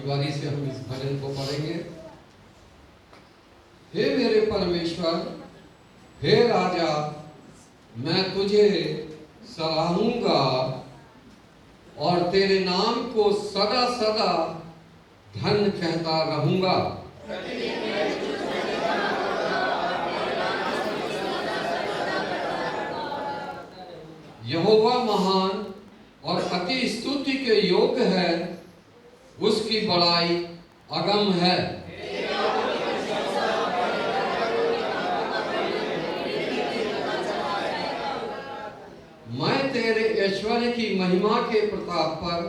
बारी से हम इस भजन को पढ़ेंगे। हे मेरे परमेश्वर, हे राजा, मैं तुझे सराहूंगा और तेरे नाम को सदा सदा धन्य कहता रहूंगा। यहोवा महान और अति स्तुति के योग्य है, उसकी बड़ाई अगम है। मैं तेरे ऐश्वर्य की महिमा के प्रताप पर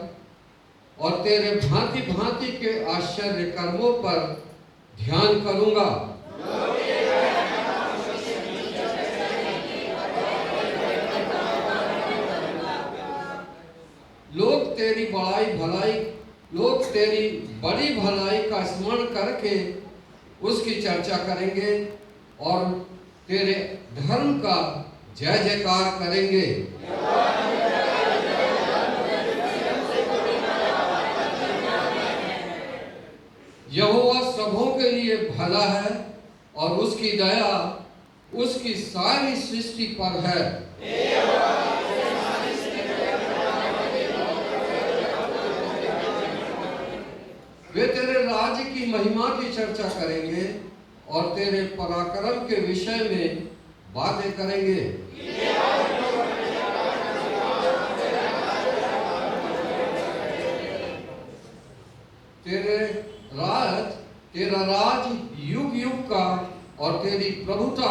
और तेरे भांति भांति के आश्चर्य कर्मों पर ध्यान करूंगा। लोग तेरी बड़ी भलाई का स्मरण करके उसकी चर्चा करेंगे और तेरे धर्म का जय जयकार करेंगे। यहोवा सबों के लिए भला है और उसकी दया उसकी सारी सृष्टि पर है। वे तेरे राज्य की महिमा की चर्चा करेंगे और तेरे पराक्रम के विषय में बातें करेंगे। तेरा राज युग युग का और तेरी प्रभुता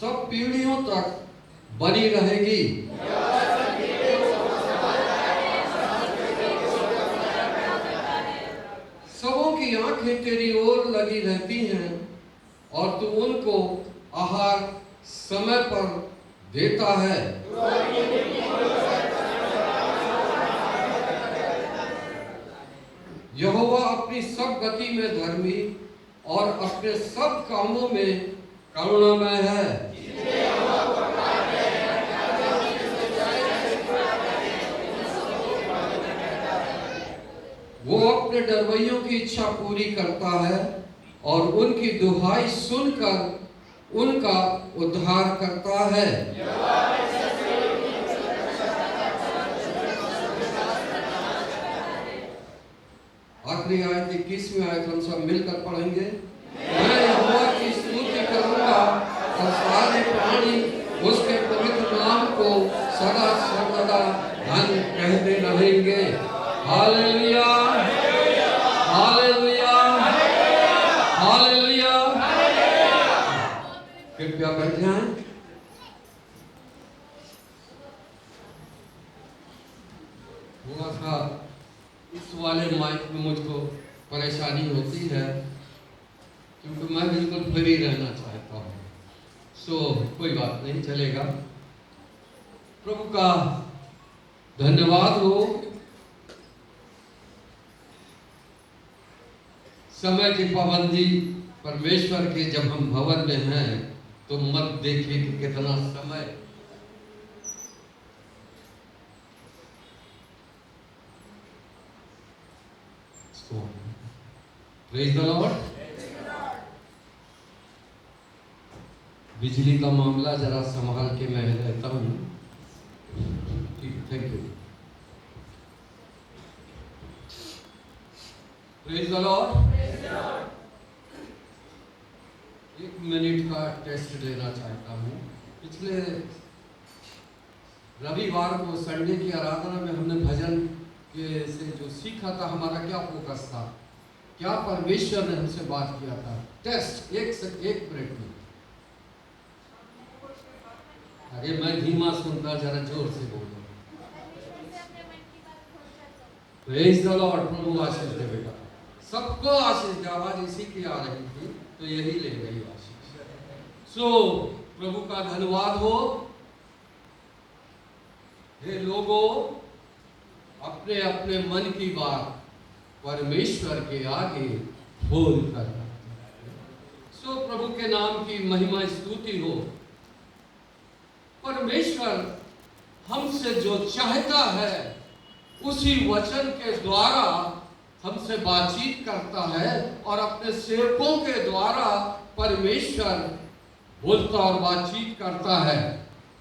सब पीढ़ियों तक बनी रहेगी। सबों की आंखें तेरी ओर लगी रहती हैं और तू उनको आहार समय पर देता है। यहोवा अपनी सब गति में धर्मी और अपने सब कामों में करुणामय है। वो अपने डरवैयों की इच्छा पूरी करता है और उनकी दुहाई सुनकर उनका उद्धार करता है। आखिरी आयत 21वीं आयत हम सब मिलकर पढ़ेंगे। मैं यहोवा की स्तुति करूंगा और सारे प्राणी उसके पवित्र नाम को सदा सर्वदा धन्य कहते रहेंगे। Hallelujah, hallelujah, hallelujah. कृपया बैठ जाएं। थोड़ा सा इस वाले माइक में मुझको परेशानी होती है क्योंकि मैं बिल्कुल फ्री रहना चाहता हूँ। कोई बात नहीं, चलेगा। प्रभु का धन्यवाद हो। समय की पाबंदी परमेश्वर के जब हम भवन में हैं तो मत देखिए कि कितना समय। Praise the Lord. बिजली का मामला जरा संभाल के मैं रहता हूँ। Thank you. Praise the Lord. 1 minute का टेस्ट लेना चाहता हूँ। पिछले रविवार को संडे की आराधना में हमने भजन के से जो सीखा था, हमारा क्या फोकस था, क्या परमेश्वर ने हमसे बात किया था। टेस्ट 1 मिनट में। अरे मैं धीमा सुनता, जरा जोर से बोलो। Praise the lord. प्रभु आशीष दे बेटा, सबको आशीष दे। आवाज इसी की आ रही थी तो यही ले गई आशीष। प्रभु का धन्यवाद हो। हे लोगों, अपने अपने मन की बात परमेश्वर के आगे बोल कर प्रभु के नाम की महिमा स्तुति हो। परमेश्वर हमसे जो चाहता है उसी वचन के द्वारा हमसे बातचीत करता है और अपने सेवकों के द्वारा परमेश्वर बोलता और बातचीत करता है।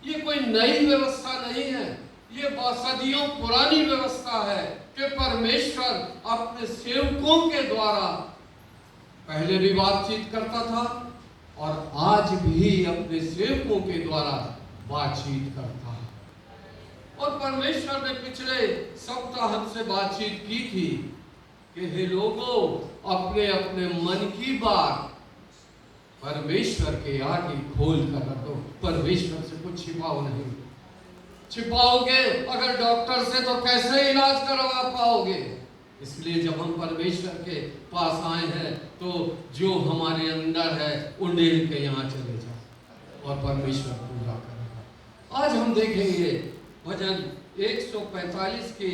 ये कोई नई व्यवस्था नहीं है, ये सदियों पुरानी व्यवस्था है कि परमेश्वर अपने सेवकों के द्वारा पहले भी बातचीत करता था और आज भी अपने सेवकों के द्वारा बातचीत करता है। और परमेश्वर ने पिछले सप्ताह हमसे बातचीत की थी कि हे लोगों, अपने अपने मन की बात परमेश्वर के आगे खोल कर रखो। परमेश्वर से कुछ छिपाओ नहीं। छिपाओगे अगर डॉक्टर से तो कैसे इलाज करवा पाओगे। इसलिए जब हम परमेश्वर के पास आए हैं तो जो हमारे अंदर है उंडेल के यहाँ चले जाओ और परमेश्वर पूरा करेगा। आज हम देखेंगे भजन 145 की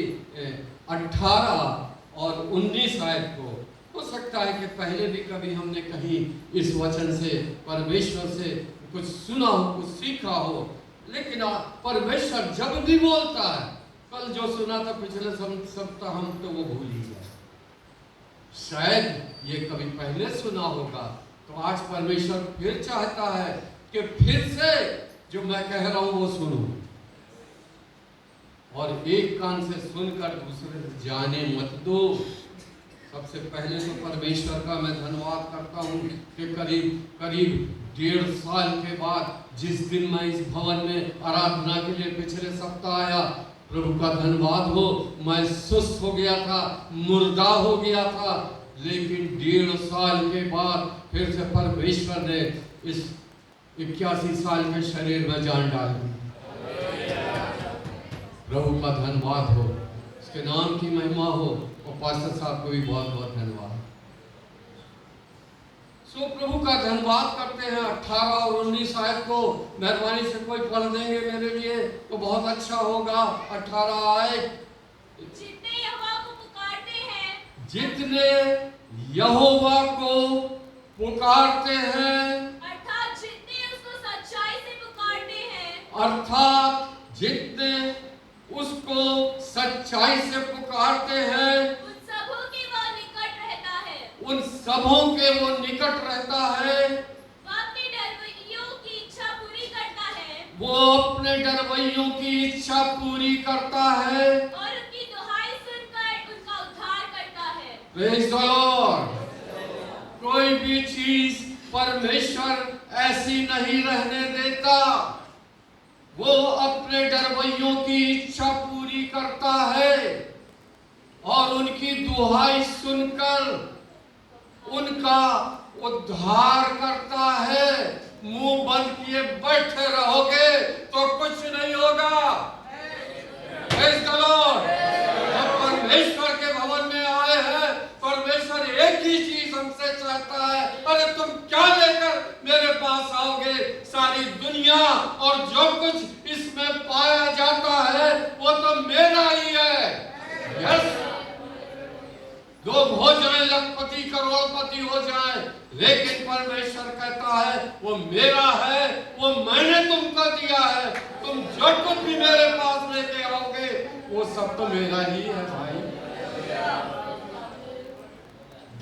18 और 19 आयत को। हो सकता है कि पहले भी कभी हमने कहीं इस वचन से परमेश्वर से कुछ सुना हो, कुछ सीखा हो, लेकिन परमेश्वर जब भी बोलता है, कल जो सुना था पिछले सप्ताह हम तो वो भूल ही गए। शायद ये कभी पहले सुना होगा, तो आज परमेश्वर फिर चाहता है कि फिर से जो मैं कह रहा हूं वो सुनो और एक कान से सुनकर दूसरे से जाने मत दो। सबसे पहले तो परमेश्वर का मैं धन्यवाद करता हूँ कि करीब 1.5 साल के बाद जिस दिन मैं इस भवन में आराधना के लिए पिछले सप्ताह आया, प्रभु का धन्यवाद हो, मैं सुस्त हो गया था, मुर्दा हो गया था, लेकिन 1.5 साल के बाद फिर से परमेश्वर ने इस 81 साल के शरीर में जान डाल दी। प्रभु का धन्यवाद हो, उसके नाम की महिमा हो। और पास्टर साहब को भी बहुत बहुत धन्यवाद। सो प्रभु का धन्यवाद करते हैं। 18 और 19 आयत को मेहरबानी से कोई पढ़ देंगे मेरे लिए तो बहुत अच्छा होगा। 18 आयत, जितने यहोवा को पुकारते हैं, जितने यहोवा को पुकारते हैं, अर्थात जितने उसको सच्चाई से पुकारते हैं, अर्थात जितने उसको सच्चाई से पुकारते हैं, उन सबों के वो निकट रहता है। उन सबों के वो निकट रहता है। वो अपने डरवैयों की इच्छा पूरी करता है, वो अपने डरवैयों की इच्छा पूरी करता है और उनकी दुहाई सुनकर उनका उद्धार करता है। Praise the Lord. कोई भी चीज परमेश्वर ऐसी नहीं रहने देता। वो अपने डरवैयों की इच्छा पूरी करता है और उनकी दुहाई सुनकर उनका उद्धार करता है। मुंह बंद किए बैठे रहोगे तो कुछ नहीं होगा। Praise the Lord. जब परमेश्वर के भवन में आए हैं, परमेश्वर एक ही चीज हमसे चाहता है, अरे तुम क्या लेकर मेरे पास आओगे? सारी दुनिया और जो कुछ इसमें पाया जाता है वो तो मेरा ही है। यस, लोग हो जाए लखपति करोड़पति हो जाए, लेकिन परमेश्वर कहता है वो मेरा है, वो मैंने तुमको दिया है। तुम जो कुछ भी मेरे पास लेके आओगे वो सब तो मेरा ही है भाई।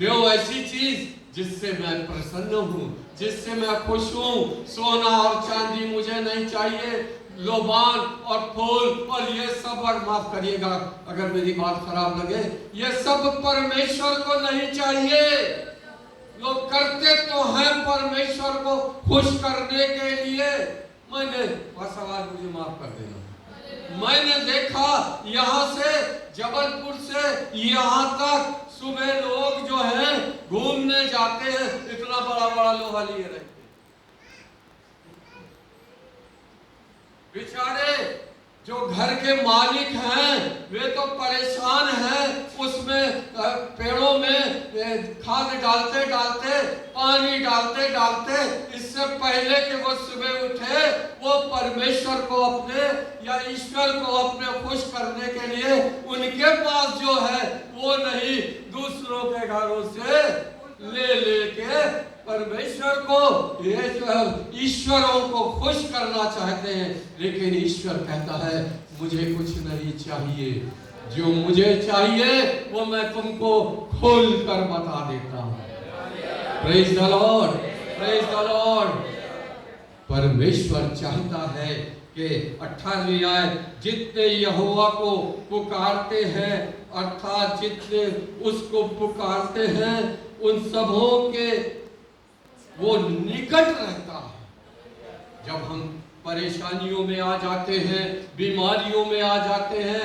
दो ऐसी चीज जिससे मैं प्रसन्न हूँ, जिससे मैं खुश हूँ। सोना और चांदी मुझे नहीं चाहिए, लोबान और फूल और ये सब, और माफ करिएगा अगर मेरी बात खराब लगे, ये सब परमेश्वर को नहीं चाहिए। लोग करते तो हैं परमेश्वर को खुश करने के लिए। मैंने बस आवाज मुझे माफ कर देना, मैंने देखा यहाँ से जबलपुर से यहाँ तक सुबह लोग जो हैं घूमने जाते हैं, इतना बड़ा बड़ा लोहा लिए रहते, बेचारे जो घर के मालिक हैं वे तो परेशान हैं। उसमें पेड़ों में खाद डालते डालते, पानी डालते डालते, इससे पहले कि वो सुबह उठे, वो परमेश्वर को अपने या ईश्वर को अपने खुश करने के लिए उनके पास जो है वो नहीं, दूसरों के घरों से ले लेके परमेश्वर को, ये ईश्वरों को खुश करना चाहते हैं। लेकिन ईश्वर कहता है मुझे कुछ नहीं चाहिए, जो मुझे चाहिए वो मैं तुमको खोल कर बता देता हूं। Praise the Lord, praise the Lord. परमेश्वर चाहता है कि 18वीं आयत, जितने यहोवा को पुकारते हैं अर्थात जितने उसको पुकारते हैं उन सबों के वो निकट रहता है। जब हम परेशानियों में आ जाते हैं, बीमारियों में आ जाते हैं,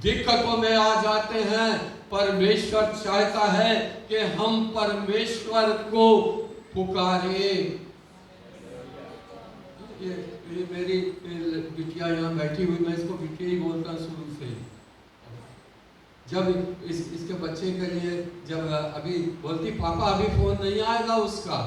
दिक्कतों में आ जाते हैं, परमेश्वर चाहता है कि हम परमेश्वर को पुकारे। ये मेरी बिटिया यहाँ बैठी हुई, मैं इसको बिटिया ही बोलता हूँ शुरू से। जब इसके बच्चे के लिए जब अभी बोलती पापा अभी फोन नहीं आएगा उसका,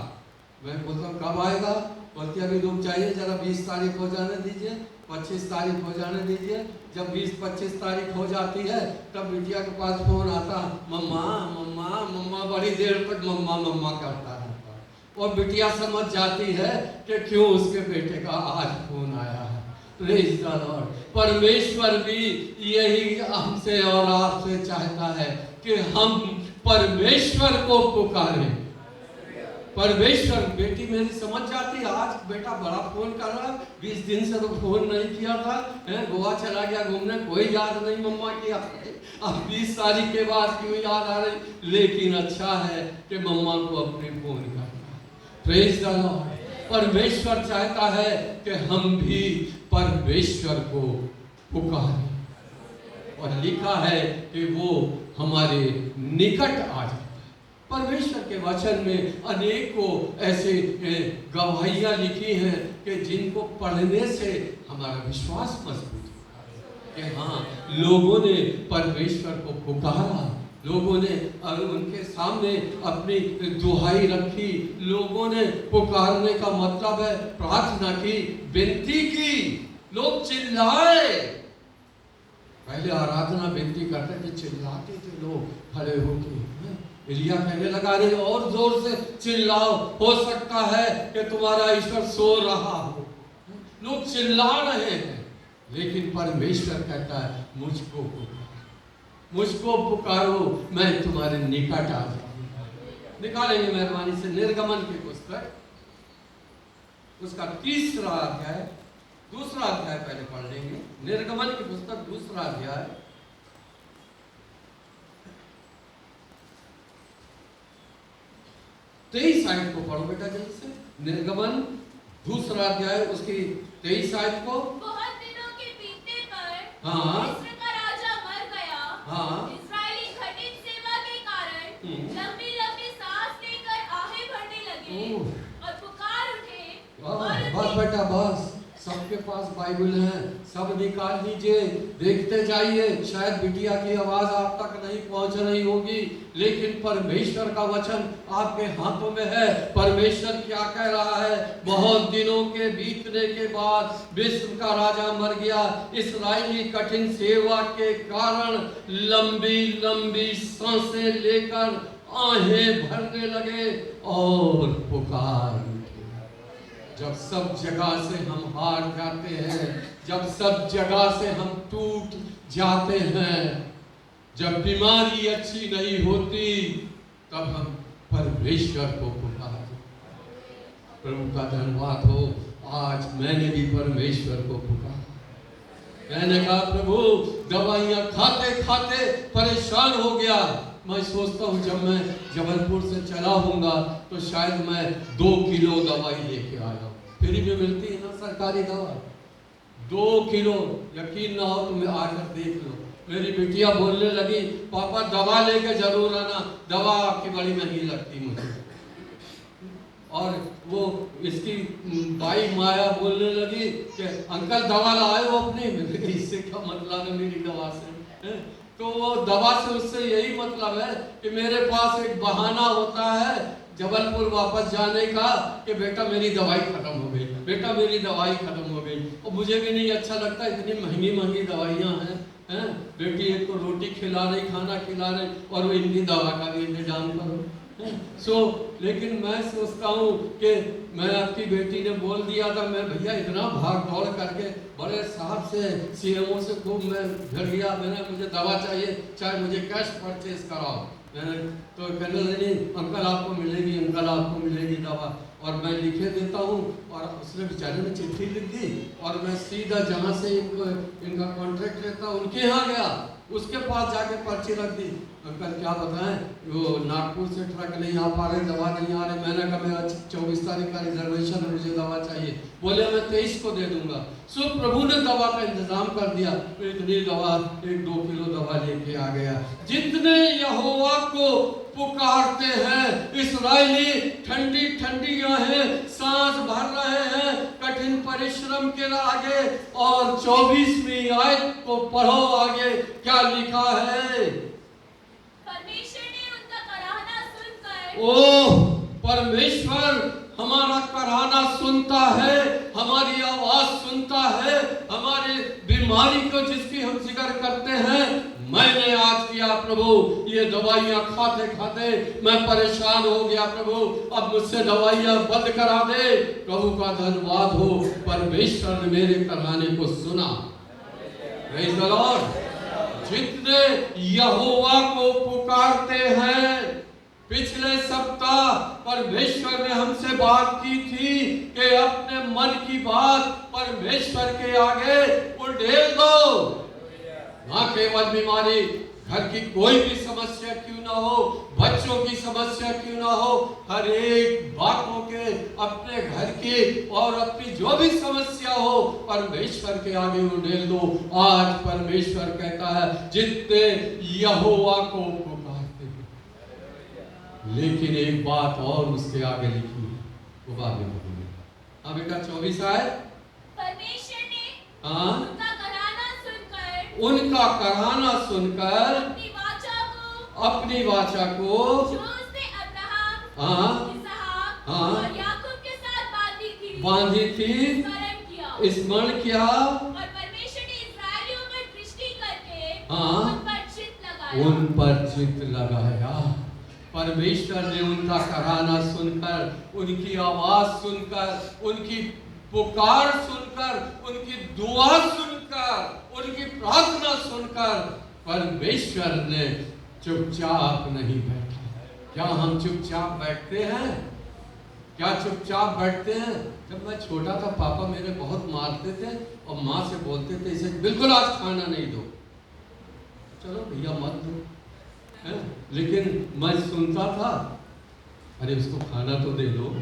मैं बोलता हूँ कब आएगा? बोलती अभी रुक जाइए जरा 20 तारीख हो जाने दीजिए, 25 तारीख हो जाने दीजिए। जब 20-25 तारीख हो जाती है तब बिटिया के पास फोन आता, मम्मा मम्मा मम्मा, बड़ी देर तक मम्मा मम्मा करता रहता है। और बिटिया समझ जाती है कि क्यों उसके बेटे का आज फोन आया है। Praise the Lord. परमेश्वर भी यही हमसे और आपसे चाहता है कि हम परमेश्वर को पुकारें। परमेश्वर, बेटी मेरी समझ जाती है आज बेटा बड़ा फोन कर रहा है, 20 दिन से तो फोन नहीं किया था, गोवा चला गया घूमने, कोई याद नहीं मम्मा की अब 20 तारीख के बाद क्यों याद आ रही। लेकिन अच्छा है कि मम्मा को अपने फोन करना। Praise the Lord. परमेश्वर चाहता है कि हम भी परमेश्वर को पुकारें, और लिखा है कि वो हमारे निकट आ जाए। परमेश्वर के वचन में अनेकों ऐसे गवाहियां लिखी हैं कि जिनको पढ़ने से हमारा विश्वास मजबूत होता है कि हाँ, लोगों ने परमेश्वर को पुकारा, लोगों ने उनके सामने अपनी दुहाई रखी, लोगों ने पुकारने का मतलब है प्रार्थना की, विनती की, लोग चिल्लाए। पहले आराधना विनती करते थे, चिल्लाते थे लोग खड़े होकर। एलिया कहने लगा रे और जोर से चिल्लाओ, हो सकता है कि तुम्हारा ईश्वर सो रहा हो। लोग चिल्ला रहे हैं, लेकिन परमेश्वर कहता है मुझको पुकारो, मुझको पुकारो, मैं तुम्हारे निकट आ जाऊंगा। निकालेंगे मेहरबानी से निर्गमन की पुस्तक, उसका 3रा अध्याय, 2रा अध्याय पहले पढ़ लेंगे। निर्गमन की पुस्तक 2रा अध्याय 23 आयत को पढ़ो बेटा जल्दी से। निर्गमन 2रा अध्याय उसकी 23 आयत को। बहुत दिनों के बीतने पर हाँ, मिस्र का राजा मर गया। हाँ, इस्राएली कठिन सेवा के कारण लंबी लंबी सांस लेकर आहें भरने लगे और पुकार उठे। बस बेटा बस, सबके पास बाइबल है, सब निकाल लीजिए, देखते जाइए। शायद बिटिया की आवाज आप तक नहीं पहुंच रही होगी, लेकिन परमेश्वर का वचन आपके हाथों में है। परमेश्वर क्या कह रहा है? बहुत दिनों के बीतने के बाद मिस्र का राजा मर गया। इस्राएली कठिन सेवा के कारण लंबी लंबी सांसें लेकर आहें भरने लगे और पुकार। जब सब जगह से हम हार जाते हैं, जब सब जगह से हम टूट जाते हैं, जब बीमारी अच्छी नहीं होती, तब हम परमेश्वर को पुकारते। प्रभु का धन्यवाद हो, आज मैंने भी परमेश्वर को पुकारा। मैंने कहा प्रभु, दवाइयां खाते खाते परेशान हो गया। मैं सोचता हूँ जब मैं जबलपुर से चला हूँगा तो शायद मैं 2 किलो दवाई लेके आया। फ्री में मिलती है ना सरकारी दवा, 2 किलो। यकीन ना हो तुम आकर देख लो। मेरी बिटिया बोलने लगी पापा दवा लेके जरूर आना, दवा आपकी बड़ी महंगी लगती मुझे। और वो इसकी भाई माया बोलने लगी कि अंकल दवा लाए हो अपनी। इससे क्या मतलब है मेरी दवा से? तो वो दवा से उससे यही मतलब है कि मेरे पास एक बहाना होता है जबलपुर वापस जाने का कि बेटा मेरी दवाई खत्म हो गई, बेटा मेरी दवाई खत्म हो गई। और मुझे भी नहीं अच्छा लगता, इतनी महंगी महंगी दवाइयाँ हैं। बेटी एक तो रोटी खिला रही, खाना खिला रही, और वो इनकी दवा का भी इंतजाम करो। सो लेकिन मैं सोचता हूँ कि मैं आपकी बेटी ने बोल दिया था, मैं भैया इतना भाग दौड़ करके बड़े साहब से सीएमओ से खूब मैं भिड़ गया, मैंने मुझे दवा चाहिए, चाहे मुझे कैश परचेज कराओ। मैंने तो कहने लगी अंकल आपको मिलेगी, अंकल आपको मिलेगी दवा, और मैं लिखे देता हूँ। और उसने बेचारे ने चिट्ठी लिख दी और मैं सीधा जहाँ से इनका कॉन्ट्रैक्ट रहता उनके यहाँ गया, उसके पास जाके पर्ची रख दी। अंकल क्या बताएं, वो नागपुर से ट्रक नहीं आ पा रहे, दवा नहीं आ रही। मैंने कहा मेरा 24 तारीख का रिजर्वेशन है, मुझे दवा चाहिए। बोले मैं 23 को दे दूंगा। सो प्रभु ने दवा का इंतजाम कर दिया, तो इतनी दवा 1-2 किलो दवा लेके आ गया। जितने यहोवा को पुकारते हैं, इस्राएली ठंडी ठंडी हैं, सांस भर रहे हैं कठिन परिश्रम के आगे। और 24वीं आयत को पढ़ो, आगे क्या लिखा है। परमेश्वर ने उनका कराहना सुनकर, ओह परमेश्वर हमारा कराहना सुनता है, हमारी आवाज सुनता है, हमारी बीमारी को जिसकी हम जिक्र करते हैं। मैंने आज किया प्रभु, ये दवाइयां खाते खाते मैं परेशान हो गया प्रभु, अब मुझसे दवाइयां बंद करा दे। प्रभु का धन्यवाद हो, परमेश्वर ने मेरे कराहने को सुना। Praise the Lord. जितने यहोवा को पुकारते हैं, पिछले सप्ताह परमेश्वर ने हमसे बात की थी कि अपने मन की बात परमेश्वर के आगे उड़ेल दो। ना केवल बीमारी, घर की कोई भी समस्या क्यों ना हो, बच्चों की समस्या क्यों ना हो, हर एक बातों के अपने घर की और अपनी जो भी समस्या हो परमेश्वर के आगे उड़ेल दो। आज परमेश्वर कहता है जितने यहोवा को पुकारते हैं, लेकिन एक बात और उसके आगे लिखी है, वो बाद में बोलेंगे। हाँ बेटा 24 आए। परमेश्वर ने हाँ उनका कराहना सुनकर, उनका कराहना सुनकर अपनी वाचा को जो उसने अब्राहम, हाँ इसहाक हाँ और याकूब के साथ बांधी थी स्मरण किया। और परमेश्वर ने इस्राएलियों पर दृष्टि करके हाँ उन पर चित्त लगाया। परमेश्वर ने उनका कराहना सुनकर, उनकी आवाज सुनकर, उनकी पुकार सुनकर, उनकी दुआ सुनकर, उनकी प्रार्थना सुनकर परमेश्वर ने चुपचाप नहीं बैठा। क्या हम चुपचाप बैठते हैं? क्या चुपचाप बैठते हैं? जब मैं छोटा था पापा मेरे बहुत मारते थे और माँ से बोलते थे इसे बिल्कुल आज खाना नहीं दो। चलो भैया मत दो, है? लेकिन मैं सुनता था, अरे उसको खाना तो दे दो।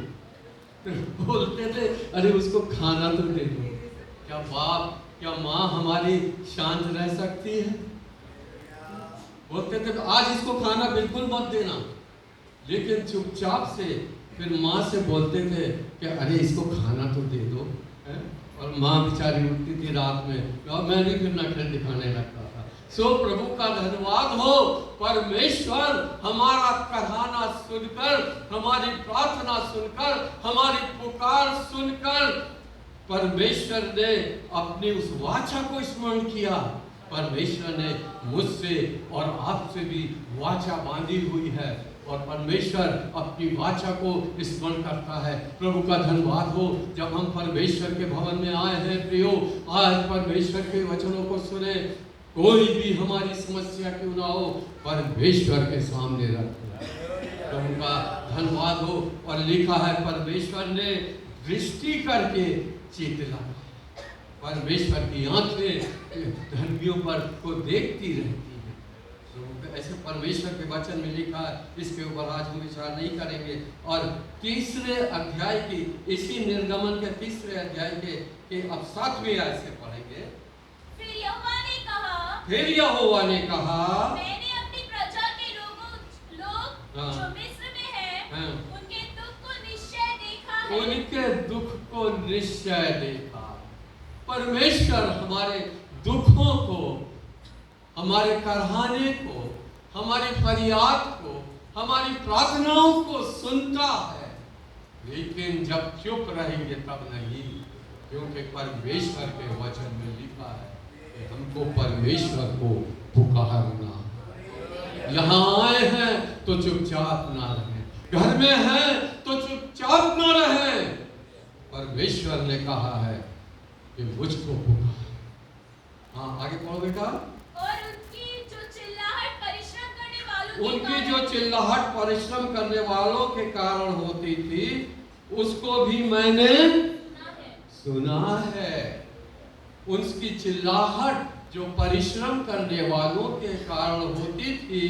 बोलते थे अरे उसको खाना तो दे दो। क्या बाप, क्या माँ हमारी शांत रह सकती है? बोलते थे आज इसको खाना बिल्कुल मत देना, लेकिन चुपचाप से फिर माँ से बोलते थे कि अरे इसको खाना तो दे दो, है? और माँ बेचारी उठती थी रात में और मैं भी फिर नखरे दिखाने लगता था। सो प्रभु का धन्यवाद हो, परमेश्वर हमारा कराहना सुनकर, हमारी प्रार्थना सुनकर, हमारी पुकार सुनकर परमेश्वर ने अपनी उस वाचा को स्मरण किया। परमेश्वर ने मुझसे और आपसे भी वाचा बांधी हुई है और परमेश्वर अपनी वाचा को स्मरण करता है। प्रभु का धन्यवाद हो। जब हम परमेश्वर के भवन में आए हैं प्रियो, आज परमेश्वर के वचनों को सुने, कोई भी हमारी समस्या क्यों ना हो परमेश्वर के सामने रखते हैं। प्रभु का धन्यवाद हो। और लिखा है परमेश्वर ने दृष्टि करके चित्त लगा। परमेश्वर की आंखें धर्मियों पर को देखती रहती है। तो ऐसे परमेश्वर के वचन में लिखा है, इसके ऊपर आज हम विचार नहीं करेंगे। और तीसरे अध्याय की, इसी निर्गमन के तीसरे अध्याय के अब 7वें आयत से पढ़ेंगे। फिर यहोवा ने कहा मैंने अपनी प्रजा के लोग हाँ, जो मिस्र में हैं, हाँ, उनके दुख को निश्चय देखा है। उनके दुख को निश्चय देखा। परमेश्वर हमारे दुखों को, हमारे कराहने को, हमारी फरियाद को, हमारी प्रार्थनाओं को सुनता है, लेकिन जब चुप रहेंगे तब नहीं, क्योंकि परमेश्वर के वचन में लिखा है कि हमको परमेश्वर को पुकारना। यहाँ आए हैं तो चुपचाप ना रहें, घर में हैं तो चुपचाप न रहे। परमेश्वर ने कहा है कि मुझको पुकार। हाँ, आगे पढ़ो बेटा। और उनकी जो चिल्लाहट परिश्रम करने वालों के कारण होती थी, उसको भी मैंने सुना है। उनकी चिल्लाहट जो परिश्रम करने वालों के कारण होती थी,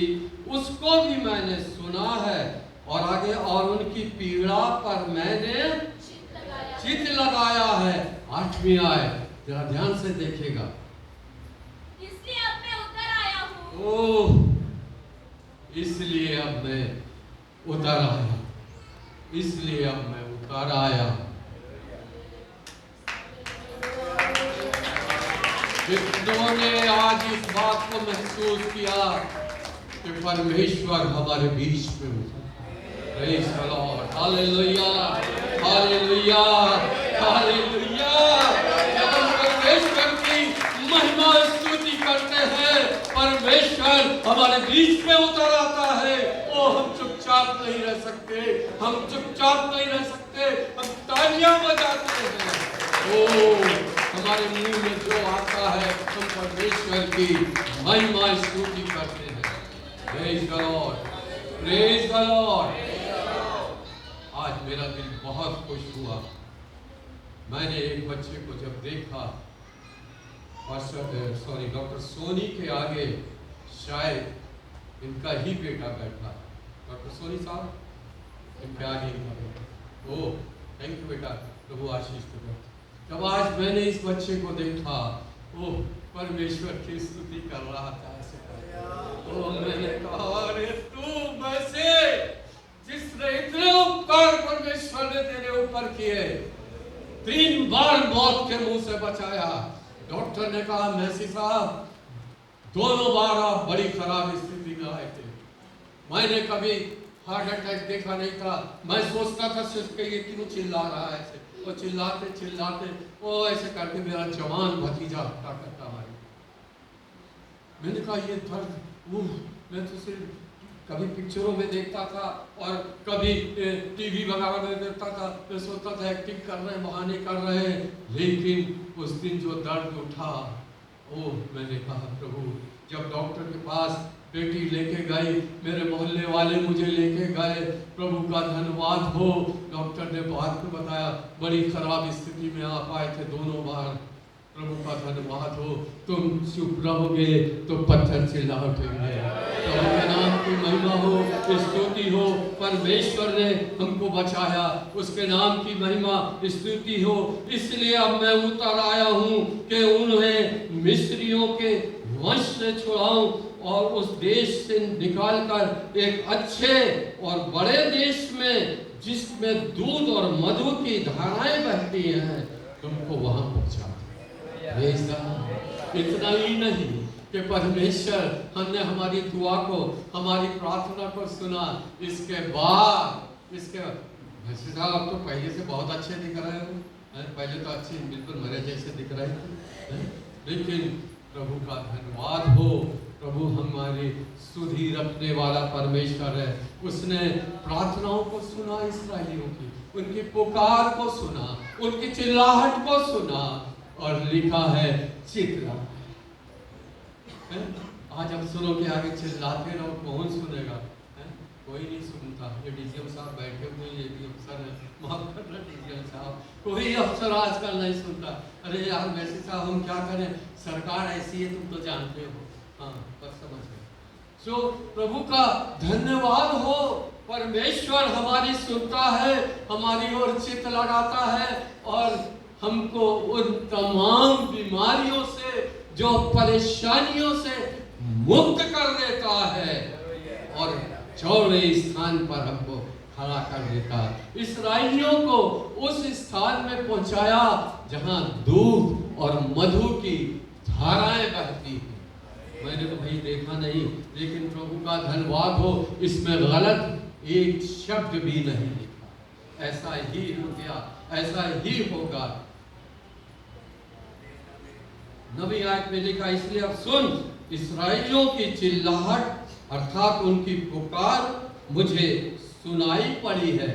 उसको भी मैंने सुना है। और आगे, और उनकी पीड़ा पर मैंने चित्त लगाया है। 8वीं आयत जरा ध्यान से देखिएगा। इसलिए अब मैं उतर आया हूँ। ओह, इसलिए अब मैं उतर आया, इसलिए अब मैं उतर आया। कितनों ने आज इस बात को महसूस किया कि परमेश्वर हमारे बीच में उतरा। Praise the Lord, hallelujah, hallelujah, hallelujah. जब हम परमेश्वर की महिमा स्तुति करते हैं, परमेश्वर हमारे बीच में उतर आता है। ओ, हम चुपचाप नहीं रह सकते, हम चुपचाप नहीं रह सकते, हम तालियां बजाते हैं। ओ, हमारे मुंह में जो आता है, हम परमेश्वर की महिमा स्तुति करते हैं। Praise the Lord, praise the Lord. आज मेरा दिल बहुत खुश हुआ। मैंने एक बच्चे को जब देखा, डॉक्टर सोनी के आगे शायद इनका ही बेटा बैठा। डॉक्टर सोनी साहब इनके आगे इनका बेटा। ओह, थैंक यू बेटा, प्रभु आशीष दे। जब आज मैंने इस बच्चे को देखा, ओह, परमेश्वर की स्तुति कर रहा था। ओह, मैंने कहा, अरे तू वैसे जिसने इतने उपकार परमेश्वर ने तेरे ऊपर किए, 3 बार मौत के मुंह से बचाया। डॉक्टर ने कहा, मैसी साहब, दोनों बार आप बड़ी खराब स्थिति में आए थे। मैंने कभी हार्ट अटैक देखा नहीं था। मैं सोचता था सिर्फ ये क्यों चिल्ला रहा है ऐसे, वो चिल्लाते चिल्लाते वो ऐसे करके मेरा जवान भतीजा ताकत हमारी। मैंने कहा, ये दर्द, मैं तो सिर्फ कभी पिक्चरों में देखता था और कभी टीवी वगैरह में देखता था। मैं सोचता था एक्टिंग कर रहे हैं, बहाने कर रहे हैं। लेकिन उस दिन जो दर्द उठा, ओह, मैंने कहा, प्रभु, जब डॉक्टर के पास बेटी लेके गई, मेरे मोहल्ले वाले मुझे लेके गए, प्रभु का धन्यवाद हो। डॉक्टर ने बात को बताया, बड़ी खराब स्थिति में आप आए थे दोनों बार, प्रभु का धन्यवाद हो। तुम चुप रहोगे तो पत्थर चिल्ला उठेंगे। प्रभु के नाम की महिमा हो, स्तुति हो। परमेश्वर ने हमको बचाया, उसके नाम की महिमा स्तुति हो। इसलिए अब मैं उतर आया हूँ कि उन्हें मिस्रियों के वश से छुड़ाऊं और उस देश से निकालकर एक अच्छे और बड़े देश में, जिसमें दूध और मधु की धाराएं बहती हैं, तुमको वहां पहुंचा। इतना ही नहीं कि परमेश्वर हमने हमारी दुआ को, हमारी प्रार्थना को सुना। इसके बाद वैसे साहब, आप तो पहले से बहुत अच्छे दिख रहे हो। पहले तो अच्छे बिल्कुल मेरे जैसे दिख रहे थे, लेकिन प्रभु का धन्यवाद हो। प्रभु हमारी सुधि रखने वाला परमेश्वर है। उसने प्रार्थनाओं को सुना, इस्राएलियों की, उनकी पुकार को सुना, उनकी चिल्लाहट को सुना, और लिखा है चित्रा। आज हम सुनो के आगे चिल्लाते रहो, कौन सुनेगा? कोई नहीं सुनता। ये डीजीएम साहब बैठे हुए, ये भी अफसर है, माफ करना डीजीएम साहब, कोई अफसर आजकल नहीं सुनता। अरे यार वैसे साहब हम क्या करें, सरकार ऐसी है, तुम तो जानते हो। हाँ, बस समझ गए। सो प्रभु का धन्यवाद हो। परमेश्वर हमारी सुनता है, हमारी ओर चित्त लगाता है और हमको उन तमाम बीमारियों से, जो परेशानियों से मुक्त कर देता है और चौड़े स्थान पर हमको खड़ा कर देता है। इस्राएलियों को उस स्थान में पहुंचाया जहां दूध और मधु की धाराएं बहती हैं। मैंने तो भाई देखा नहीं, लेकिन प्रभु का धन्यवाद हो, इसमें गलत एक शब्द भी नहीं लिखा। ऐसा ही हो गया, ऐसा ही होगा। 9वीं आयत में लिखा, इसलिए अब सुन, इस्राएलियों की चिल्लाहट अर्थात उनकी पुकार मुझे सुनाई पड़ी है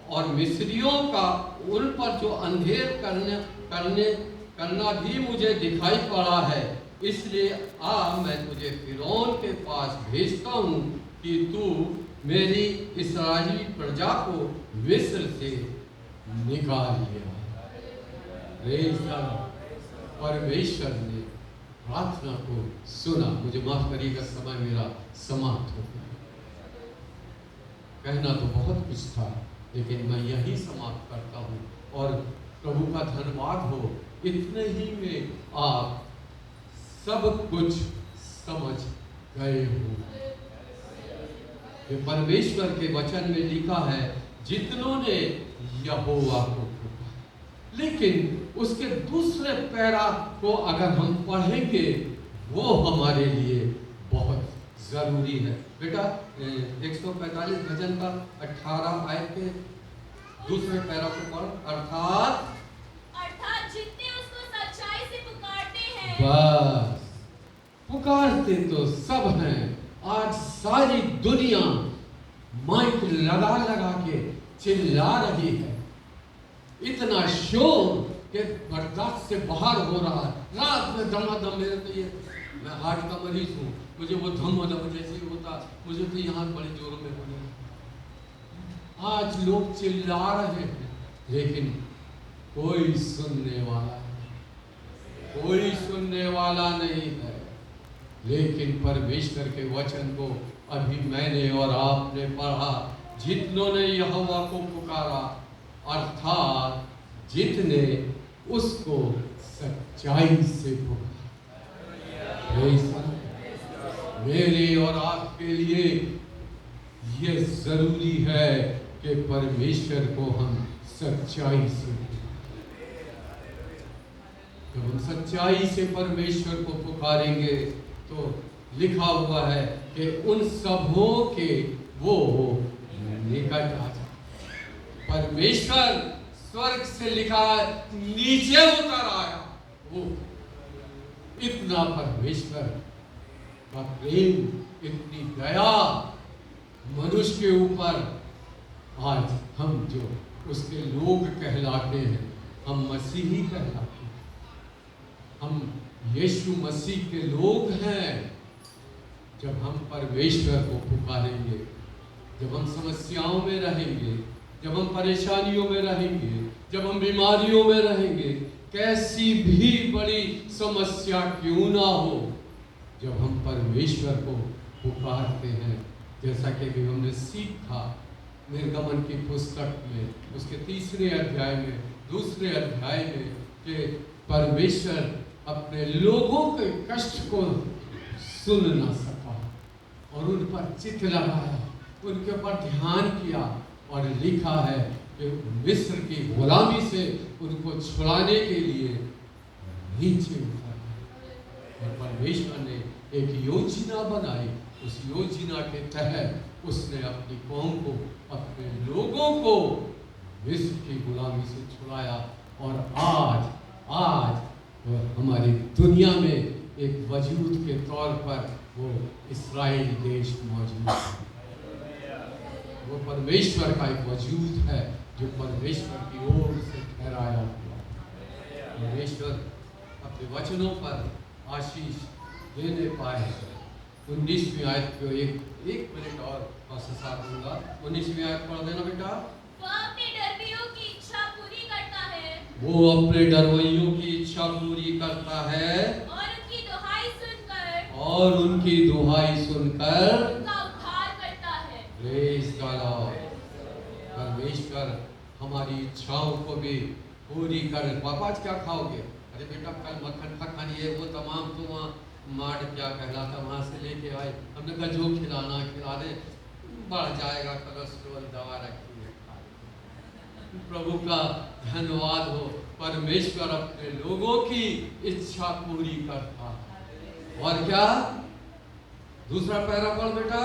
और मिस्रियों का उन पर जो अंधेर करना भी मुझे दिखाई पड़ा है। इसलिए मैं तुझे फिरौन के पास भेजता हूँ कि तू मेरी इस्राएली प्रजा को मिस्र से निकाल लिया। परमेश्वर ने प्रार्थना को सुना। मुझे माफ करिएगा, समय मेरा समाप्त हो गया। कहना तो बहुत कुछ था, लेकिन मैं यही समाप्त करता हूँ और प्रभु का धन्यवाद हो, इतने ही में आप सब कुछ समझ गए हो। परमेश्वर के वचन में लिखा है, जितनों ने यहोवा को पुकारा। लेकिन उसके दूसरे पैरा को अगर हम पढ़ेंगे, वो हमारे लिए बहुत जरूरी है। बेटा 145 भजन का 18 आयत के दूसरे पैरा को पढ़। अर्थात जितने उसको सच्चाई से पुकारते हैं। बस, पुकारते तो सब हैं। आज सारी दुनिया माइक लगा लगा के चिल्ला रही है, इतना शोर के बर्दाश्त से बाहर हो रहा है। रात में दमादम, मेरे तो ये, मैं हार्ट का मरीज हूँ, मुझे वो धम जैसे होता, मुझे तो यहाँ बड़े जोरों में हो रहा। आज लोग चिल्ला रहे हैं, लेकिन कोई सुनने वाला नहीं, कोई सुनने वाला नहीं है। लेकिन परमेश्वर के वचन को अभी मैंने और आपने पढ़ा, जितनों ने यहोवा को पुकारा, अर्थात जितने उसको सच्चाई से पुकारा। मेरे और आपके लिए ये जरूरी है कि परमेश्वर को हम सच्चाई से, जब हम सच्चाई से परमेश्वर को पुकारेंगे तो लिखा हुआ है कि उन सबों के वो निकट आ जाए। परमेश्वर स्वर्ग से लिखा नीचे उतर आया। वो इतना परमेश्वर का प्रेम, इतनी दया मनुष्य के ऊपर। आज हम जो उसके लोग कहलाते हैं, हम मसीही कहलाते हैं, हम यीशु मसीह के लोग हैं। जब हम परमेश्वर को पुकारेंगे, जब हम समस्याओं में रहेंगे, जब हम परेशानियों में रहेंगे, जब हम बीमारियों में रहेंगे, कैसी भी बड़ी समस्या क्यों ना हो, जब हम परमेश्वर को पुकारते हैं, जैसा कि अभी हमने सीखा निर्गमन की पुस्तक में, उसके 3 अध्याय में, 2 अध्याय में, कि परमेश्वर अपने लोगों के कष्ट को सुन ना सका और उन पर चित्त लगाया, उनके ऊपर ध्यान किया और लिखा है कि मिस्र की गुलामी से उनको छुड़ाने के लिए नीचे उतरा और परमेश्वर ने एक योजना बनाई। उस योजना के तहत उसने अपनी कौम को, अपने लोगों को मिस्र की गुलामी से छुड़ाया और आज हमारी दुनिया में एक वजूद के तौर पर वो इस्राएल देश मौजूद है। वो परमेश्वर का एक वजूद है जो परमेश्वर की ओर से ठहराया हुआ। परमेश्वर अपने वचनों पर आशीष देने पाए। 19वीं आयत को एक मिनट और साथ दूंगा। 19वीं आयत पढ़ देना बेटा। वो अपने डरवैयों की इच्छा पूरी करता है और उनकी दुहाई सुनकर उनका उद्धार करता है। Praise the Lord. परमेश्वर हमारी इच्छाओं को भी पूरी करे। पापा आज क्या खाओगे? अरे बेटा कल मक्खन खानी है, वो तमाम तो वहाँ मार्ट क्या कहलाता वहाँ से लेके आए। हमने कहा जो खिला दे, बढ़ जाएगा कोलेस्ट्रॉल, दवा रखी है। प्रभु का धन्यवाद हो, परमेश्वर अपने लोगों की इच्छा पूरी करता है। और क्या? दूसरा पैरा पढ़ बेटा।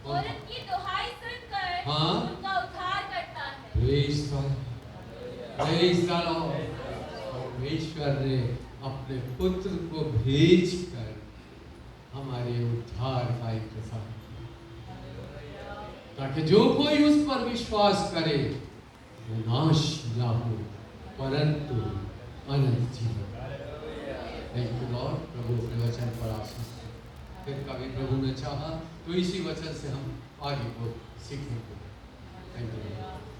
और उनकी दुहाई सुनकर उनका उद्धार करता है। Praise the Lord. परमेश्वर ने अपने पुत्र को भेजकर हमारे उद्धार का इंतजार किया। ताकि जो कोई उस पर विश्वास करे वो नाश ना हो परंतु अनंत जीवन। Thank you Lord. प्रभु के वचन पर आशीष दे। फिर कभी प्रभु ने चाहा तो इसी वचन से हम आगे को सीखेंगे। Thank you.